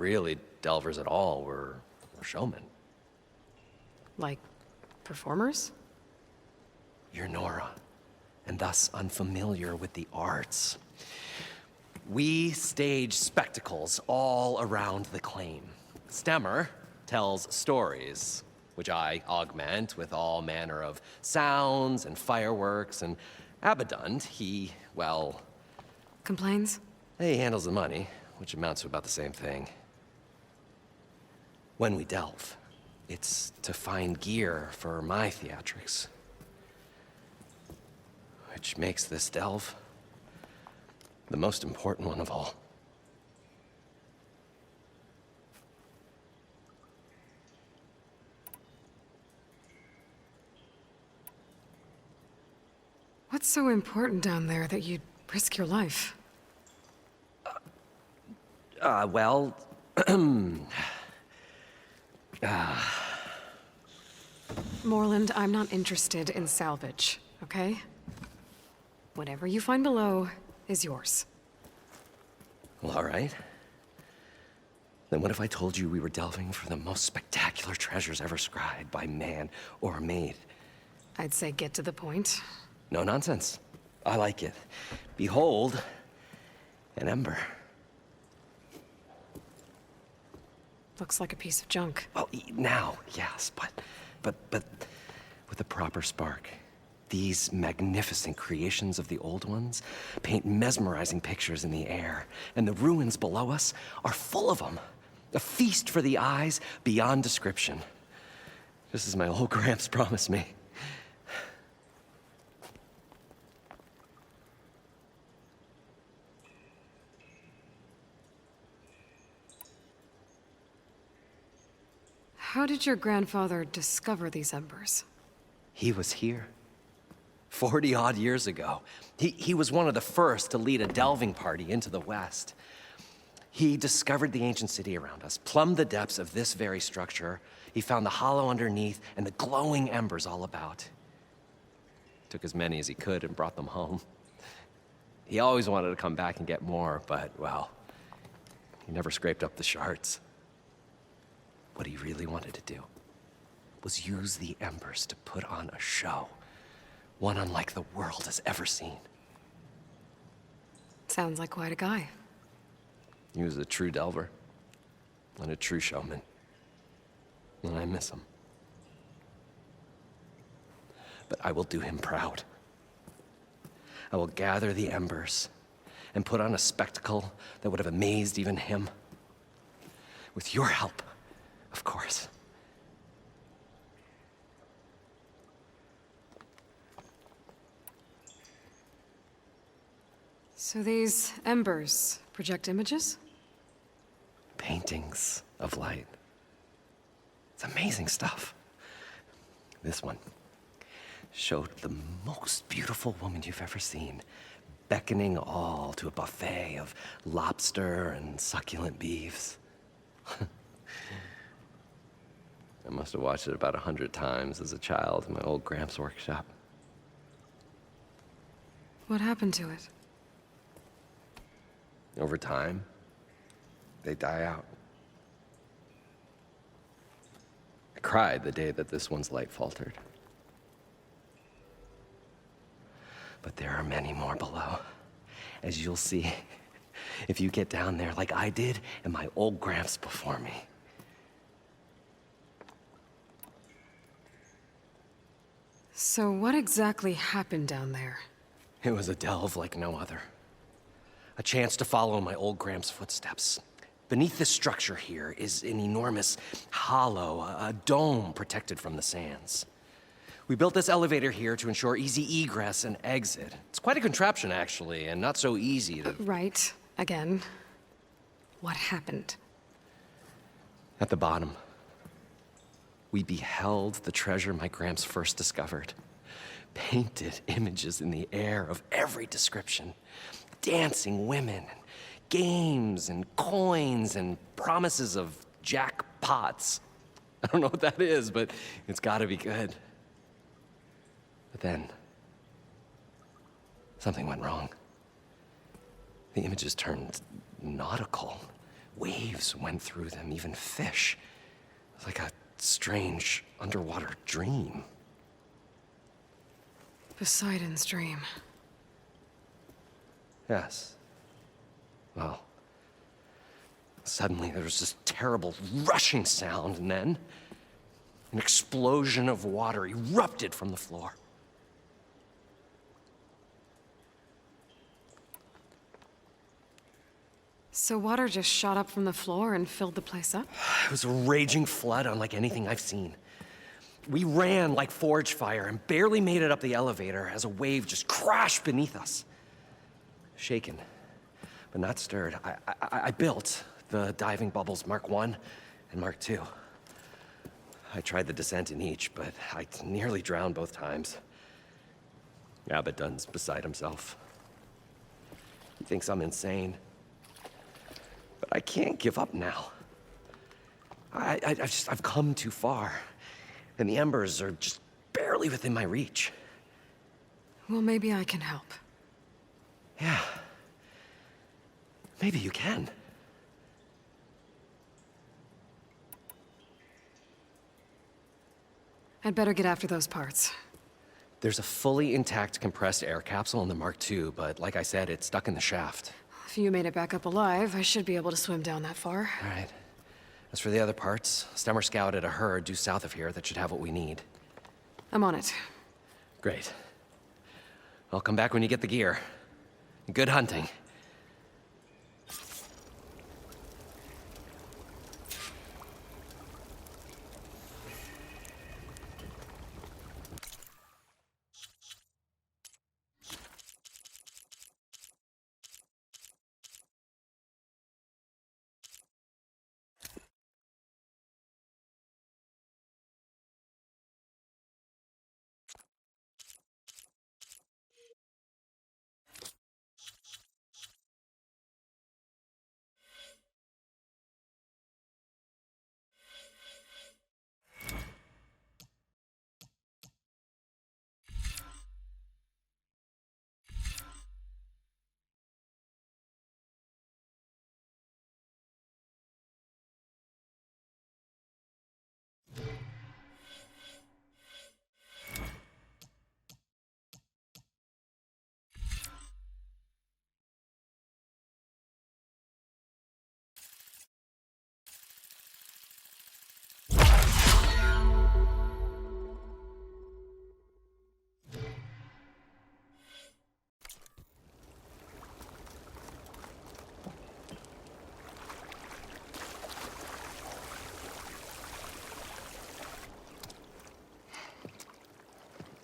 really delvers at all. We're showmen. Like, performers? You're Nora, and thus unfamiliar with the arts. We stage spectacles all around the claim. Stemmer tells stories, which I augment with all manner of sounds and fireworks, and Abadund, he, well... Complains? He handles the money, which amounts to about the same thing. When we delve, it's to find gear for my theatrics. Which makes this delve the most important one of all. What's so important down there that you'd risk your life? Well... Moreland, I'm not interested in salvage, okay? Whatever you find below is yours. Well, all right. Then what if I told you we were delving for the most spectacular treasures ever scribed by man or maid? I'd say get to the point. No nonsense. I like it. Behold, an ember. Looks like a piece of junk. Well, now, yes, but with a proper spark. These magnificent creations of the old ones paint mesmerizing pictures in the air, and the ruins below us are full of them. A feast for the eyes beyond description. Just as my old Gramps promised me. How did your grandfather discover these embers? He was here. 40-odd years ago. He was one of the first to lead a delving party into the West. He discovered the ancient city around us, plumbed the depths of this very structure. He found the hollow underneath and the glowing embers all about. Took as many as he could and brought them home. He always wanted to come back and get more, but, well, he never scraped up the shards. What he really wanted to do was use the embers to put on a show. One unlike the world has ever seen. Sounds like quite a guy. He was a true delver and a true showman. And I miss him. But I will do him proud. I will gather the embers and put on a spectacle that would have amazed even him. With your help, of course. So these embers project images? Paintings of light. It's amazing stuff. This one showed the most beautiful woman you've ever seen, beckoning all to a buffet of lobster and succulent beefs. I must have watched it about 100 times as a child in my old Gramps' workshop. What happened to it? Over time, they die out. I cried the day that this one's light faltered. But there are many more below, as you'll see if you get down there like I did and my old Gramps before me. So what exactly happened down there? It was a delve like no other. A chance to follow my old Gramps' footsteps. Beneath this structure here is an enormous hollow, a dome protected from the sands. We built this elevator here to ensure easy egress and exit. It's quite a contraption, actually, and not so easy to... Right. Again. What happened? At the bottom, we beheld the treasure my Gramps first discovered. Painted images in the air of every description. Dancing women, and games, and coins, and promises of jackpots. I don't know what that is, but it's gotta be good. But then, something went wrong. The images turned nautical, Waves went through them, even fish. Like a strange underwater dream. Poseidon's dream. Yes. Well, suddenly there was this terrible rushing sound, and then an explosion of water erupted from the floor. So water just shot up from the floor and filled the place up? It was a raging flood unlike anything I've seen. We ran like forge fire and barely made it up the elevator as a wave just crashed beneath us. Shaken, but not stirred, I built the diving bubbles Mark I and Mark II. I tried the descent in each, but I nearly drowned both times. Abaddon's beside himself. He thinks I'm insane. But I can't give up now. I've come too far, and the embers are just barely within my reach. Well, maybe I can help. Yeah. Maybe you can. I'd better get after those parts. There's a fully intact compressed air capsule in the Mark II, but like I said, it's stuck in the shaft. If you made it back up alive, I should be able to swim down that far. All right. As for the other parts, Stemmer scouted a herd due south of here that should have what we need. I'm on it. Great. I'll come back when you get the gear. Good hunting.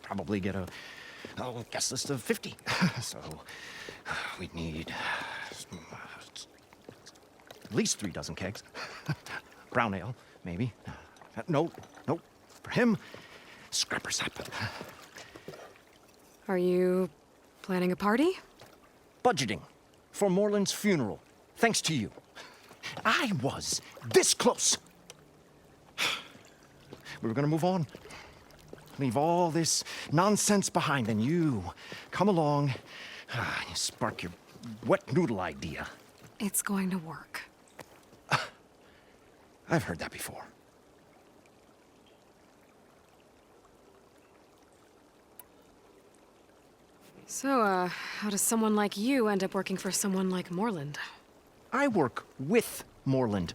Probably get a guest list of 50. So we'd need at least 3 dozen kegs. Brown ale, maybe. No. For him, scrapper sap. Are you planning a party? Budgeting for Moreland's funeral, thanks to you. I was this close. We were gonna move on. Leave all this nonsense behind, and you come along, you spark your wet noodle idea. It's going to work. I've heard that before. So, how does someone like you end up working for someone like Moreland? I work with Moreland.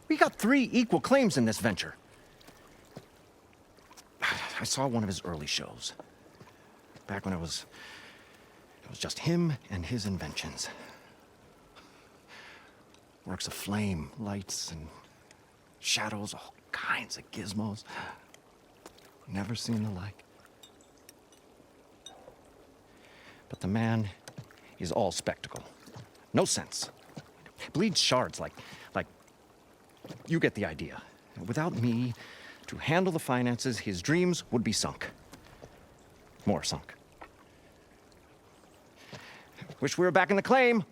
We got 3 equal claims in this venture. I saw one of his early shows. Back when it was just him and his inventions. Works of flame, lights, and shadows, all kinds of gizmos. Never seen the like. But the man is all spectacle. No sense. Bleeds shards like you get the idea. Without me to handle the finances, his dreams would be sunk. More sunk. Wish we were back in the claim.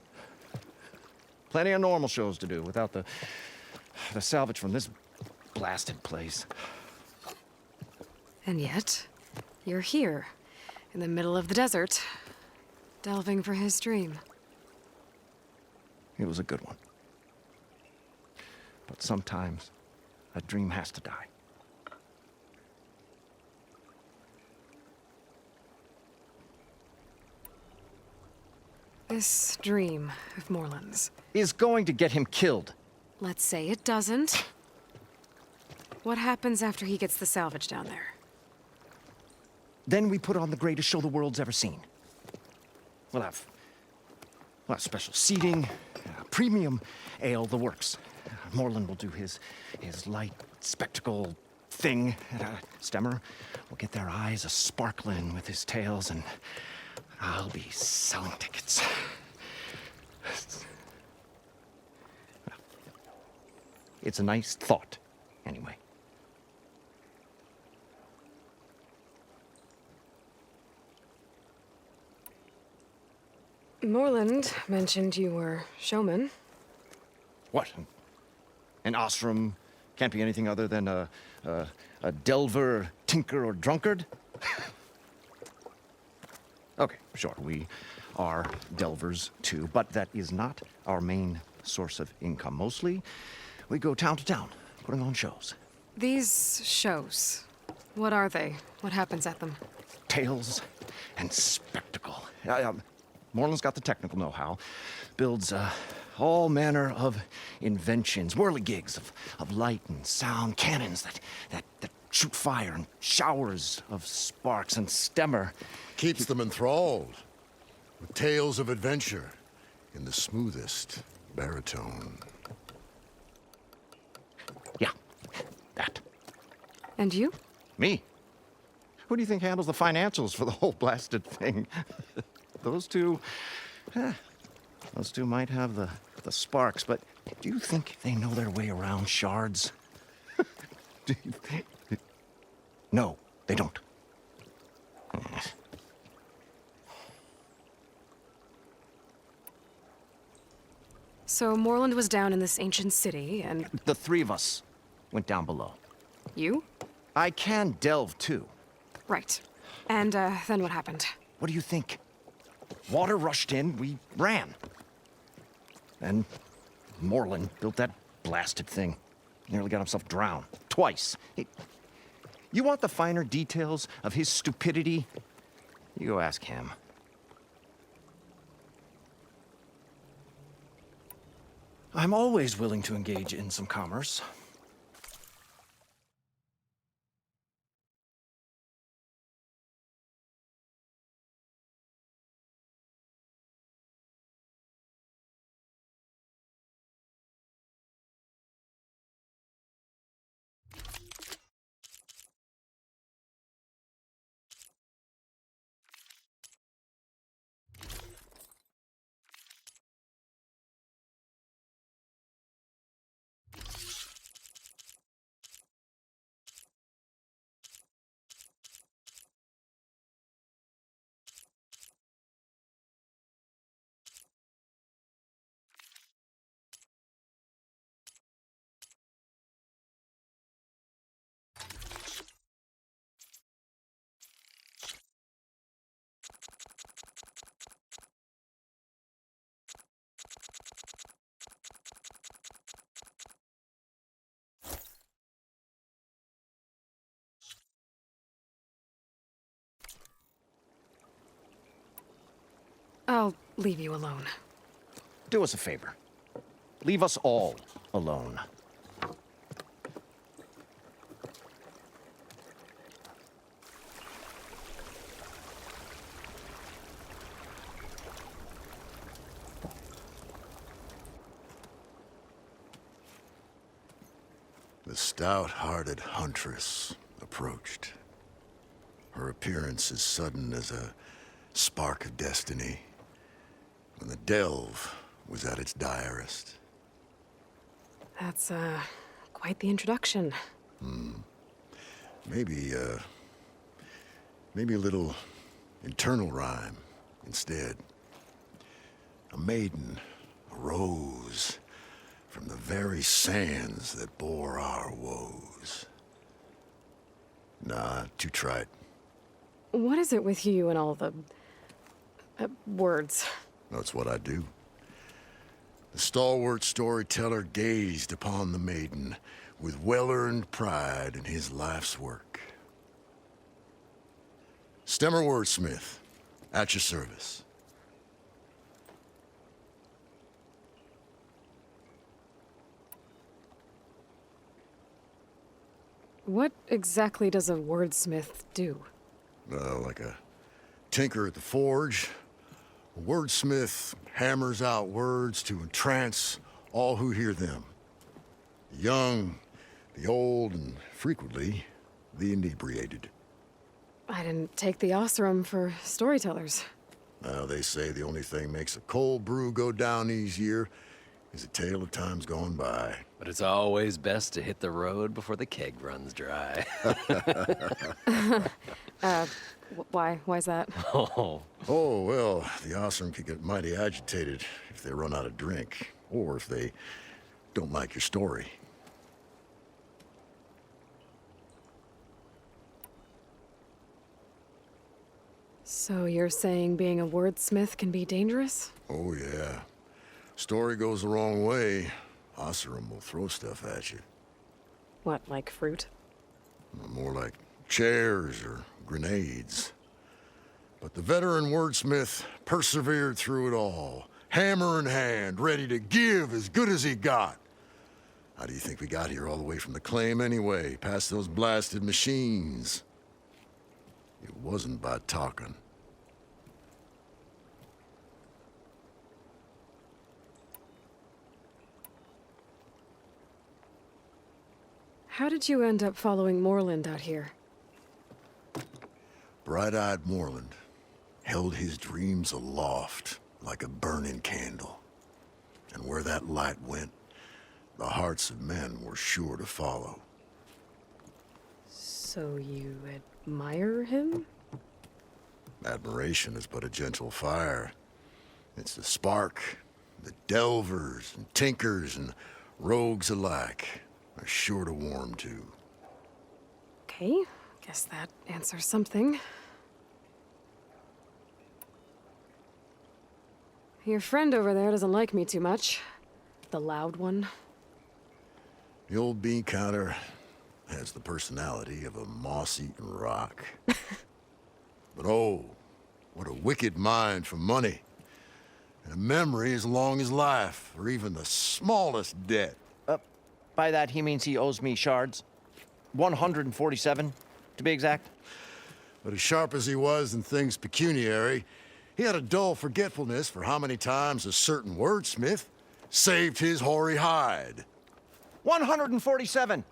Plenty of normal shows to do without the salvage from this blasted place. And yet, you're here, in the middle of the desert, delving for his dream. It was a good one. But sometimes a dream has to die. This dream of Moreland's. Is going to get him killed. Let's say it doesn't. What happens after he gets the salvage down there? Then we put on the greatest show the world's ever seen. We'll have special seating, premium ale, the works. Moreland will do his light spectacle thing. Stemmer will get their eyes a-sparkling with his tales, and I'll be selling tickets. It's a nice thought, anyway. Moreland mentioned you were showman. What? An ostrom can't be anything other than a delver, tinker, or drunkard? Okay, sure, we are delvers too, but that is not our main source of income. Mostly, we go town to town, putting on shows. These shows, what are they? What happens at them? Tales and spectacle. Moreland's got the technical know-how. Builds all manner of inventions, whirligigs of light and sound, cannons that shoot fire, and showers of sparks, and Stemmer Keeps them enthralled with tales of adventure in the smoothest baritone. Yeah, that. And you? Me? Who do you think handles the financials for the whole blasted thing? Those two might have the sparks, but do you think they know their way around shards? No, they don't. So Moreland was down in this ancient city, and The three of us went down below. you? I can delve too. Right. And then what happened? What do you think? Water rushed in, we ran. And Moreland built that blasted thing. Nearly got himself drowned. Twice. You want the finer details of his stupidity? You go ask him. I'm always willing to engage in some commerce. I'll leave you alone. Do us a favor. Leave us all alone. The stout-hearted huntress approached. Her appearance as sudden as a spark of destiny, when the delve was at its direst. That's, quite the introduction. Maybe a little internal rhyme instead. A maiden arose from the very sands that bore our woes. Nah, too trite. What is it with you and all the... words? That's what I do. The stalwart storyteller gazed upon the maiden with well-earned pride in his life's work. Stemmer wordsmith, at your service. What exactly does a wordsmith do? Like a tinker at the forge, a wordsmith hammers out words to entrance all who hear them. The young, the old, and frequently, the inebriated. I didn't take the Osram for storytellers. They say the only thing makes a cold brew go down easier is a tale of times gone by. But it's always best to hit the road before the keg runs dry. Why? Why's that? Oh, Oh, well, the Osram could get mighty agitated if they run out of drink, or if they don't like your story. So you're saying being a wordsmith can be dangerous? Oh, yeah. Story goes the wrong way, Osram will throw stuff at you. What, like fruit? More like chairs or grenades. But the veteran wordsmith persevered through it all, hammer in hand, ready to give as good as he got. How do you think we got here all the way from the claim anyway, past those blasted machines? It wasn't by talking. How did you end up following Moreland out here? Bright-eyed Moreland held his dreams aloft like a burning candle. And where that light went, the hearts of men were sure to follow. So you admire him? Admiration is but a gentle fire. It's the spark the delvers and tinkers and rogues alike are sure to warm to. Okay, guess that answers something. Your friend over there doesn't like me too much. The loud one. The old bean counter has the personality of a moss-eaten rock. But oh, what a wicked mind for money. And a memory as long as life, or even the smallest debt. By that, he means he owes me shards. 147, to be exact. But as sharp as he was in things pecuniary, he had a dull forgetfulness for how many times a certain wordsmith saved his hoary hide. 147.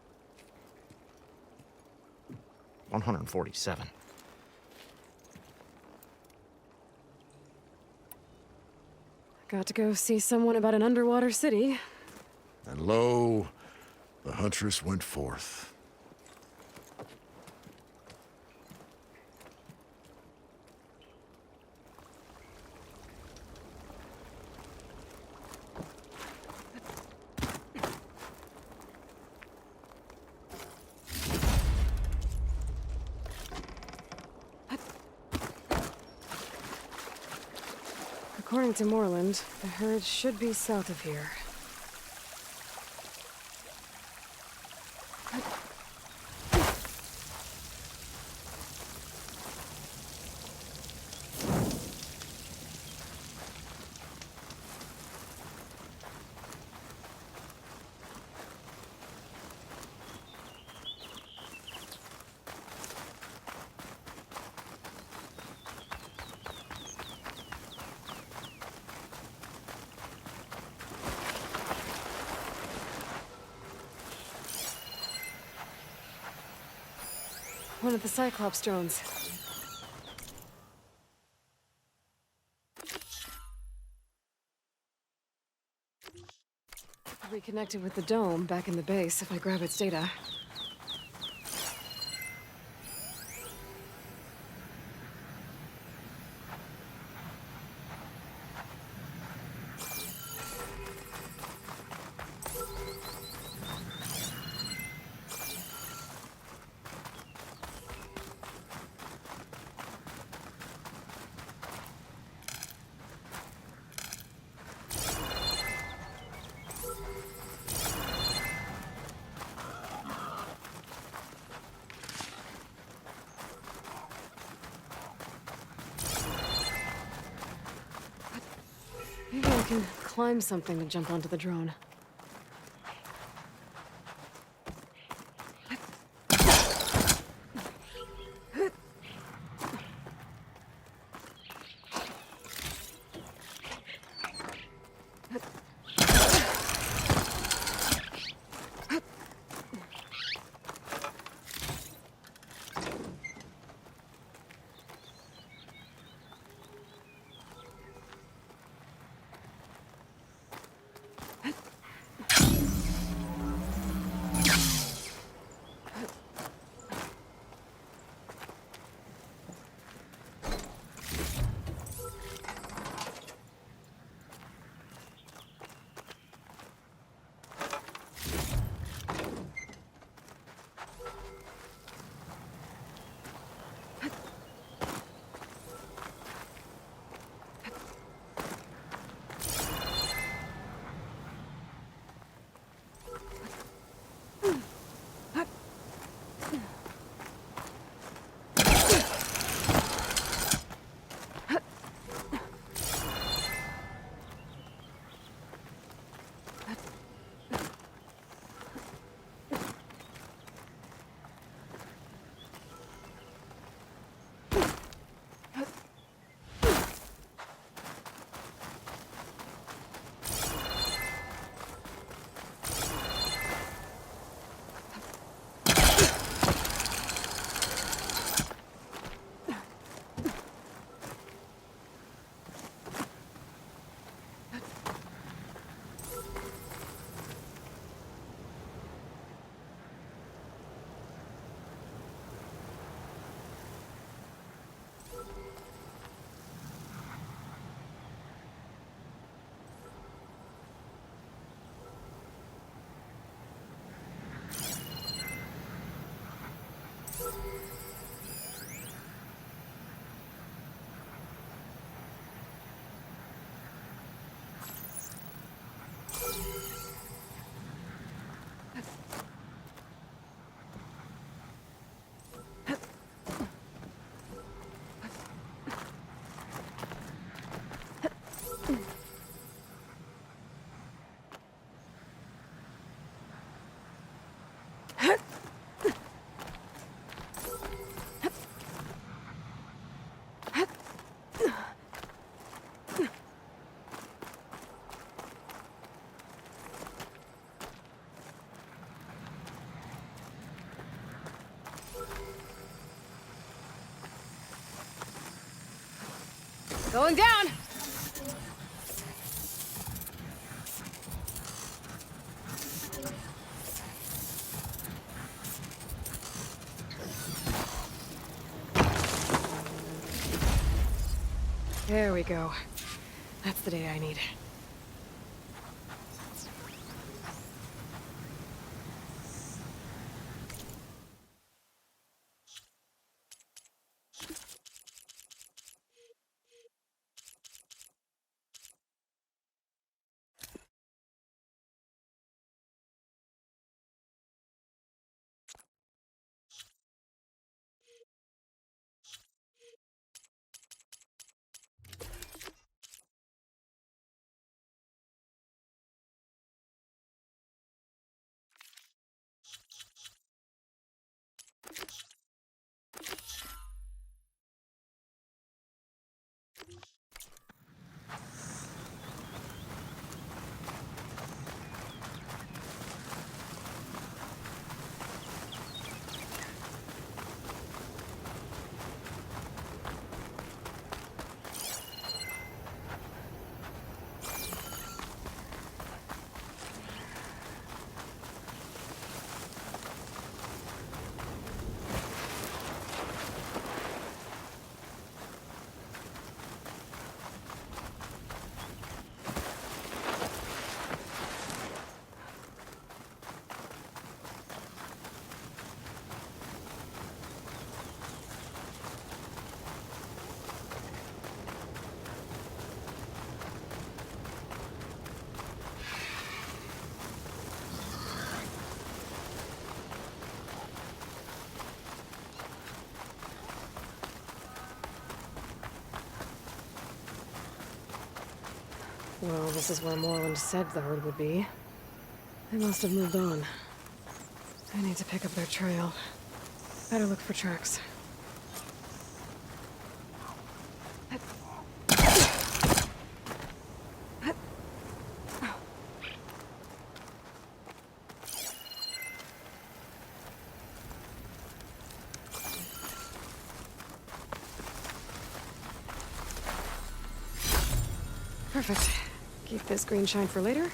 147. Got to go see someone about an underwater city. And lo, the huntress went forth. According to Moreland, the herd should be south of here. One of the Cyclops drones. Reconnected with the dome back in the base if I grab its data. can climb something to jump onto the drone. Going down! There we go. That's the day I need. Well, this is where Moreland said the herd would be. They must have moved on. I need to pick up their trail. Better look for tracks. Perfect. Keep this green shine for later.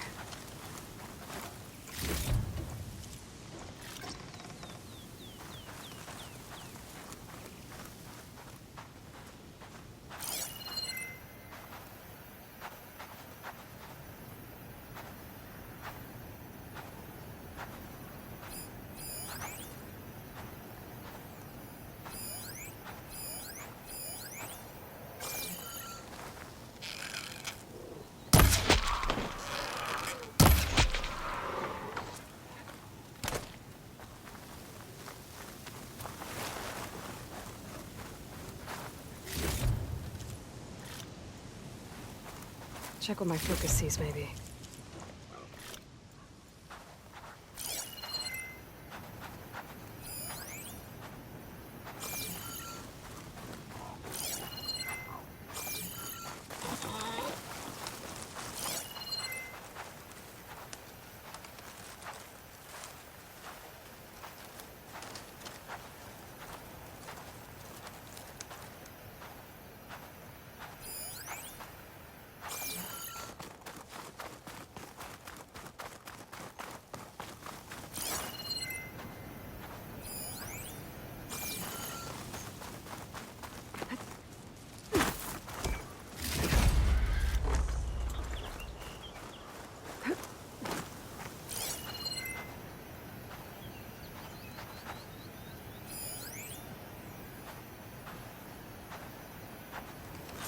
Check what my focus sees, maybe.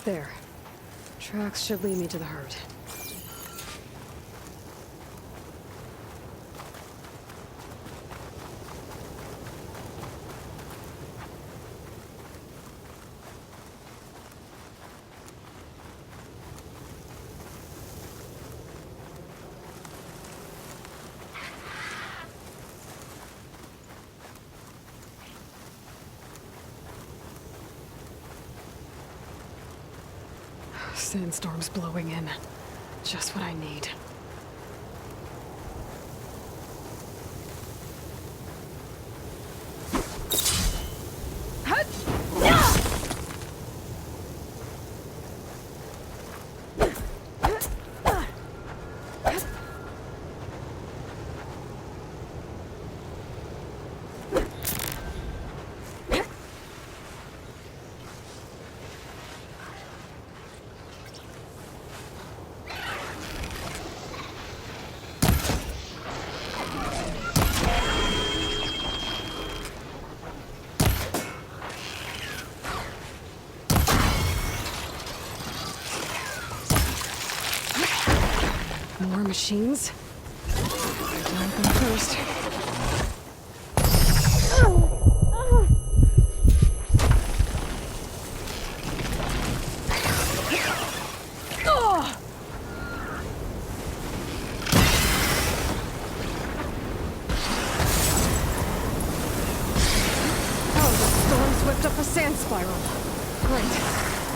There. Tracks should lead me to the herd. Sandstorm's blowing in. Just what I need. More machines? I'll open first. Oh, the storm swept up a sand spiral. Great.